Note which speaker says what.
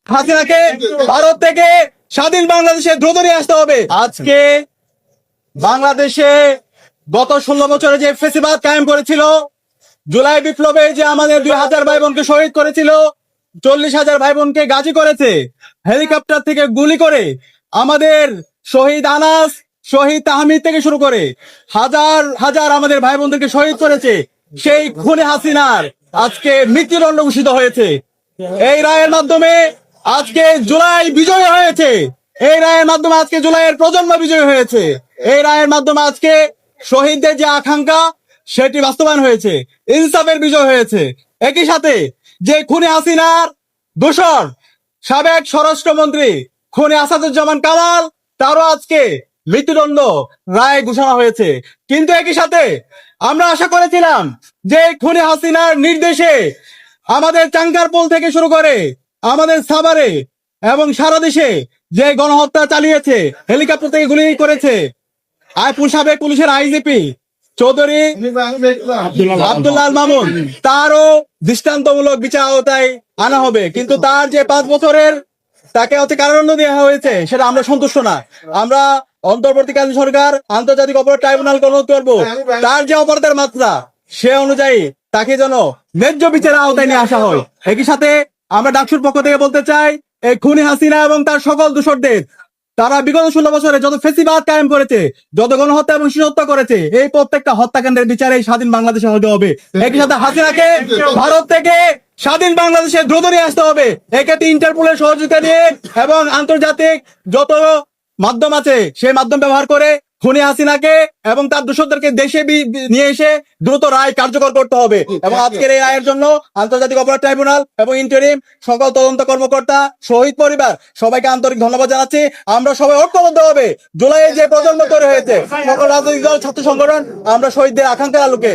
Speaker 1: হাসিনাকে ভারত থেকে স্বাধীন বাংলাদেশে দ্রুত নিয়ে আসতে হবে। আজকে বাংলাদেশে গত 16 বছরে যে ফেসিবাদ কায়েম করেছিল, জুলাই বিপ্লবে যে আমাদের 2000 ভাই বোনকে শহীদ করেছিল, 40,000 ভাই বোনকে গাজী করেছে, হেলিকপ্টার থেকে গুলি করে আমাদের শহীদ আনাস, শহীদ তাহমিদ থেকে শুরু করে হাজার হাজার আমাদের ভাই বোনদেরকে শহীদ করেছে। সেই খুনি হাসিনার আজকে মৃত্যুদণ্ড ঘোষিত হয়েছে। এই রায়ের মাধ্যমে আজকে জুলাই বিজয় হয়েছে। এই রায়ের মাধ্যমে আজকে জুলাইয়ের প্রজন্ম বিজয় হয়েছে। এই রায়ের মাধ্যমে আজকে শহীদদের যে আকাঙ্ক্ষা সেটি বাস্তবায়ন হয়েছে, ইনসাফের বিজয় হয়েছে। একই সাথে যে খুনি হাসিনার দোসর সাবেক স্বরাষ্ট্রমন্ত্রী খুনি আসাদুজ্জামান কামাল, তারও আজকে মৃত্যুদণ্ড রায় ঘোষণা হয়েছে। কিন্তু একই সাথে আমরা আশা করেছিলাম যে খুনি হাসিনার নির্দেশে আমাদের চাঙ্গারপোল থেকে শুরু করে আমাদের সাভারে এবং সারা দেশে যে গণহত্যা চালিয়েছে, হেলিকপ্টার থেকে গুলি করেছে, সাবেক পুলিশের আইজিপি চৌধুরী আব্দুল্লাহ আল মামুন, তারও দৃষ্টান্তমূলক বিচার আওতায় আনা হবে। কিন্তু তার যে 5 বছরের তাকে কারাদণ্ড দেওয়া হয়েছে, সেটা আমরা সন্তুষ্ট না। আমরা অন্তর্বর্তীকালীন সরকার আন্তর্জাতিক অপরাধ ট্রাইব্যুনাল অনুরোধ করবো, তার যে অপরাধের মাত্রা সে অনুযায়ী তাকে যেন ন্যায্য বিচারের আওতায় নিয়ে আসা হয়। একই সাথে আমরা ডাকসুর পক্ষ থেকে বলতে চাই, এই খুনি হাসিনা এবং তার সকল দোসরদের, তারা বিগত 16 বছরে যত ফেসিবাদ কায়েম করেছে, যত গণহত্যা এবং শিশু হত্যা করেছে, এই প্রত্যেকটা হত্যাকাণ্ডের বিচারে স্বাধীন বাংলাদেশে হতে হবে। একই সাথে হাসিনাকে ভারত থেকে স্বাধীন বাংলাদেশে দ্রুত নিয়ে আসতে হবে। এক্ষেত্রে ইন্টারপোলের সহযোগিতা নিয়ে এবং আন্তর্জাতিক যত মাধ্যম আছে সেই মাধ্যম ব্যবহার করে খুনি হাসিনাকে এবং তার দোষরদেরকে দেশে নিয়ে এসে দ্রুত রায় কার্যকর করতে হবে। এবং আজকের এই রায়ের জন্য আন্তর্জাতিক অপরাধ ট্রাইব্যুনাল এবং ইন্টারিম সকল তদন্ত কর্মকর্তা, শহীদ পরিবার সবাইকে আন্তরিক ধন্যবাদ জানাচ্ছি। আমরা সবাই ঐক্যবদ্ধ হবে জুলাইয়ে যে প্রজন্ম তৈরি হয়েছে, সকল রাজনৈতিক দল, ছাত্র সংগঠন, আমরা শহীদদের আকাঙ্ক্ষার আলোকে